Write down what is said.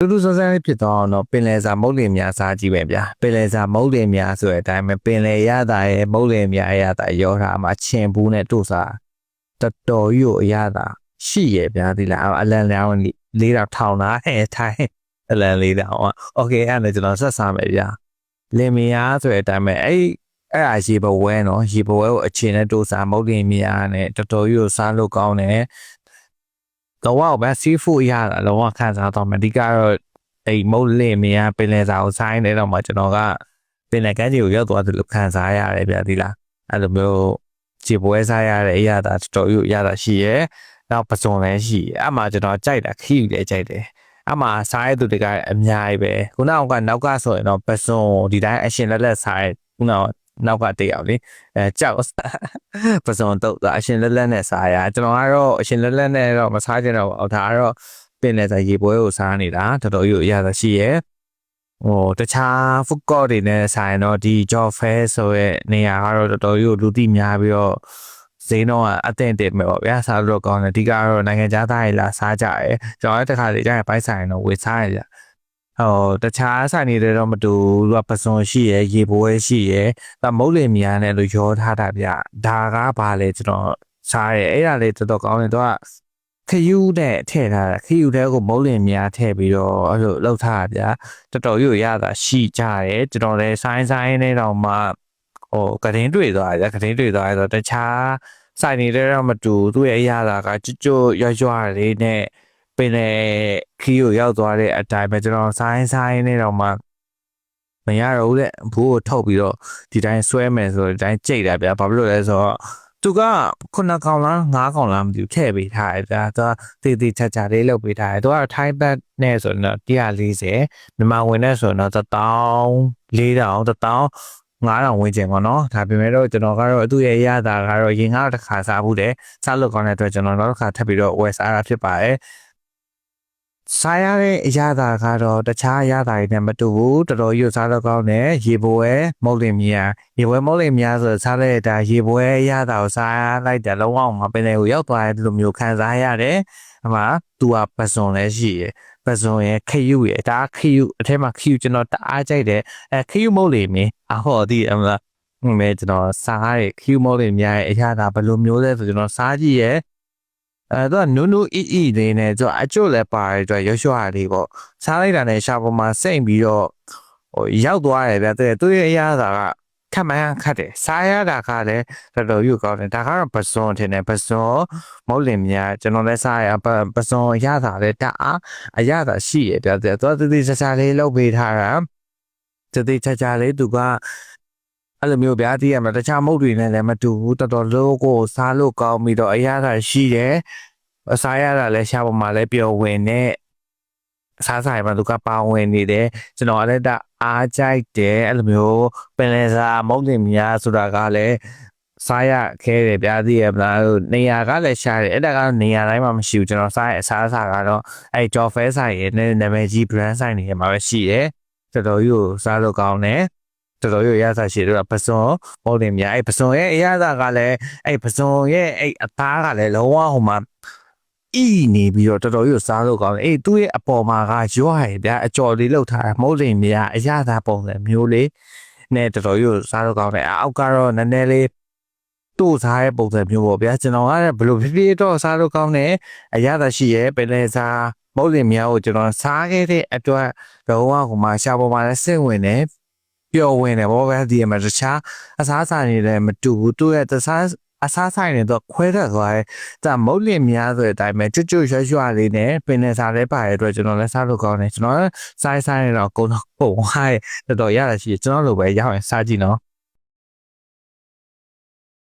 တူတူဆန်းဆန်းလေးဖြစ်သွားအောင်တော့ပင်လယ်စာမုတ်လင်များစားကြည့်ပဲဗျာပင်လယ်စာမုတ်လင်များဆိုတဲ့အတိုင်းပဲပင်လယ်ရတာရဲ့မုတ်လင်များရတာရောထားမှာချင်ဘူးနဲ့တို့စားတော်တော်ကြီးကိုအရသာရှိရဲ့ဗျာဒီလားအလန်လောင်းလေးတော့ထောင်တာဟဲ့ထိုင်းအလန်လေးတော့โอเคအဲ့ဒါကျွန်တော်ဆက်စားမယ်ဗျာလင်မယားဆိုတဲ့အတိုင်းပဲအဲ့အရေဘဝဲနော်ရေဘဝဲကိုအချင်းနဲ့တို့စားမုတ်လင်များနဲ့တော်တော်ကြီးကိုစားလို့ကောင်းတယ်တော့ဗျာစီးဖူးရတာလောကခံစားတော့မဒီကတော့အိမ်မုတ်လင်မယားပင်လယ်စာကိုဆိုင်းနေတော့မှကျွန်တော်ကပင်လယ်ကမ်းခြေကိုရောက်သွားတယ်လို့ခံစားရတယ်ဗျာဒီလားအဲ့လိုမျိုးခြေပွဲစားရတဲ့အရာတာတော်တော်ကြီးရတာရှိရဲ့နောက်ပစုံလည်းရှိရဲ့အမှကျွန်တော်ကြိုက်တာခီးလည်းကြိုက်တယ်အမှစားရတဲ့သူတွေကအများကြီးပဲခုနကနောက်ကဆိုရင်တော့ပစုံဒီတိုင်းအရှင်လက်လက်စားရခုနကနောက်ကတယောက်လေကြောက်ပစုံတော့အရှင်လက်လက်နဲ့စားရကျွန်တော်ကတော့အရှင်လက်လက်နဲ့တော့မစားချင်တော့ဘူးဒါကတော့ပင်လယ်စာရေပွဲကိုစားနေတာတော်တော်ကြီးအရသာရှိရဲ့တခြား food court တွေနဲ့ဆိုင်တော့ဒီ job fair ဆိုရဲ့နေရာကတော့တော်တော်ကြီးလူသိများပြီးတော့ဈေးတော့အသင့်တည်းပဲပေါ့ဗျာစားလို့ကောင်းတယ်အဓိကတော့နိုင်ငံခြားသားတွေလာစားကြတယ်ကျွန်တော်လည်းတစ်ခါလေကြာရင်ဘိုက်ဆိုင်တော့ဝေစားရကြတခြားဆိုင်တွေတော့မတူသူကပစုံရှိရဲ့ရေပွဲရှိရဲ့ဒါမုတ်လင်များနဲ့လို့ရောထားတာဗျဒါကဘာလဲကျွန်တော်စားရဲအဲ့ဒါလေးတော်တော်ကောင်းတယ်သူကခယူးနဲ့ထည့်ထားတာခယူးတဲ့ကိုမုတ်လင်များထည့်ပြီးတော့အဲ့လိုလောက်ထားတာဗျတော်တော်ကြီးရတာရှိကြတယ်ကျွန်တော်လည်းဆိုင်းနဲ့တော့မှကတင်းတွေ့သွားတယ်ကတင်းတွေ့သွားတော့တခြားဆိုင်တွေတော့မတူသူ့ရဲ့အရာကကျွတ်ရွလေးနဲ့ပင်လေခီးကိုရောက်သွားတဲ့အတိုင်းပဲကျွန်တော်ဆိုင်းနဲ့တော့မှမရတော့ဘူးတဲ့ဘူးကိုထုတ်ပြီးတော့ဒီတိုင်းဆွဲမယ်ဆိုတော့ဒီတိုင်းကြိတ်တာဗျဘာဖြစ်လို့လဲဆိုတော့သူက9កောင်လား9កောင်လားမသိဘူးထည့်ပေးထားတယ်ဗျာသူကတေးချာလေးလုပ်ပေးထားတယ်သူကထိုင်းဘတ်နဲ့ဆိုတော့140မြန်မာဝင်နဲ့ဆိုတော့1400 1000 ဝန်းကျင်ပေါ့နော်ဒါပေမဲ့တော့ကျွန်တော်ကတော့သူ့ရဲ့ရတာကတော့ရင်ကားတစ်ခါစားဘူးတယ်စားလို့ကောင်းတဲ့အတွက်ကျွန်တော်နောက်တစ်ခါထပ်ပြီးတော့ဝယ်စားတာဖြစ်ပါတယ်စားရတဲ့အရာသာကတော့တခြားအရာသာတွေနဲ့မတူဘူးတော်တော်ကြီးစားတော့ကောင်းတယ်ရေပွဲမုတ်လင်မြာရေပွဲမုတ်လင်မြာဆိုစားလိုက်တာရေပွဲအရာသာကိုစားလိုက်တယ်လုံးဝမပင်လေကိုရောက်သွားတဲ့လိုမျိုးခံစားရတယ်အမှသူကပစုံလည်းရှိရယ်ပစုံရဲ့ခယူရယ်ဒါခယူအထက်မှာခယူကျွန်တော်တအားကြိုက်တယ်ခယူမုတ်လင်မြာဟောဒီအမလားမဲကျွန်တော်စားရခယူမုတ်လင်မြာရဲ့အရာသာဘယ်လိုမျိုးလဲဆိုကျွန်တော်စားကြည့်ရယ်သူကနူးလေးနဲ့သူအကျွတ်လည်းပါတယ်သူရွှွလေးပေါ့စားလိုက်တာနဲ့ရှာပေါ်မှာစိတ်ပြီးတော့ရောက်သွားတယ်ဗျသူရဲ့အရာသာကခက်မှန်းခက်တယ်စားရတာကလည်းတော်တော်ယူကောင်းတယ်ဒါကတော့ပစုံထင်တယ်ပစုံမုတ်လင်များကျွန်တော်လည်းစားရပစုံရတာလည်းတအားအရသာရှိရဗျသူတေးချာလေးလုပ်ပေးထားတာတေးချာလေးသူကအဲ့လိုမျိုးဗျာတည်ရမှာတခြားမုတ်တွေနဲ့လည်းမတူဘူးတော်တော်လို့ကိုစားလို့ကောင်းပြီးတော့အရသာရှိတယ်အစားရတာလည်းရှားပေါ်မှာလည်းပျော်ဝင်နဲ့စားဆိုင်မှာသူကပါဝင်နေတယ်ကျွန်တော်လည်းအားကြိုက်တယ်အဲ့လိုမျိုးပင်လယ်စာမုတ်တင်များဆိုတာကလည်းစားရခဲတယ်ဗျာတည်ရမလားနေရာကလည်းရှားတယ်အဲ့ဒါကတော့နေရာတိုင်းမှာမရှိဘူးကျွန်တော်စားရအစားအစာကတော့အဲ့ကြော်ဖဲဆိုင်ရဲ့နာမည်ကြီး brand ဆိုင်တွေမှာပဲရှိတယ်တော်တော်ကြီးကိုစားလို့ကောင်းတယ်တော်တော်ရစားရှိတော့ပစုံပေါ်တင်များအဲ့ပစုံရဲ့အရသာကလည်းအဲ့ပစုံရဲ့အဲ့အသားကလည်းလုံးဝဟိုမှာနေပြီးတော့တော်တော်ကြီးစားလို့ကောင်းတယ်အေးသူ့ရဲ့အပေါ်မှာကရွာရဗျာအကြော်လေးလောက်ထားတာမဟုတ်ရင်များအရသာပုံစံမျိုးလေးနဲ့တော်တော်ကြီးစားလို့ကောင်းတယ်အောက်ကတော့နည်းနည်းလေးတို့စားရဲ့ပုံစံမျိုးပေါ့ဗျာကျွန်တော်ကလည်းဘလို့ဖြစ်ဖြစ်တော့စားလို့ကောင်းတယ်အရသာရှိရဲ့ပင်လယ်စာမဟုတ်ရင်များကိုကျွန်တော်စားခဲ့တဲ့အတွက်တော့ဟိုမှာရှာပေါ်မှာလည်းစိတ်ဝင်တယ်ပျော်ဝင်တယ်ဘောဗျာဒီမှာတခြားအစားအစာတွေလည်းမတူဘူးသူ့ရဲ့တခြားအစားဆိုင်တွေတော့ခွဲထွက်သွားတယ်ဒါမုတ်လင်များဆိုတဲ့အတိုင်းပဲကျွတ်ရွှလေးနဲ့ပင်နေစားလဲပါတဲ့အတွက်ကျွန်တော်လည်းစားလို့ကောင်းတယ်ကျွန်တော်စိုင်းနေတော့ကုန်တော့ပုံဟိုင်းတော်တော်ရတာရှိကျွန်တော်လိုပဲရအောင်စားကြည့်နော်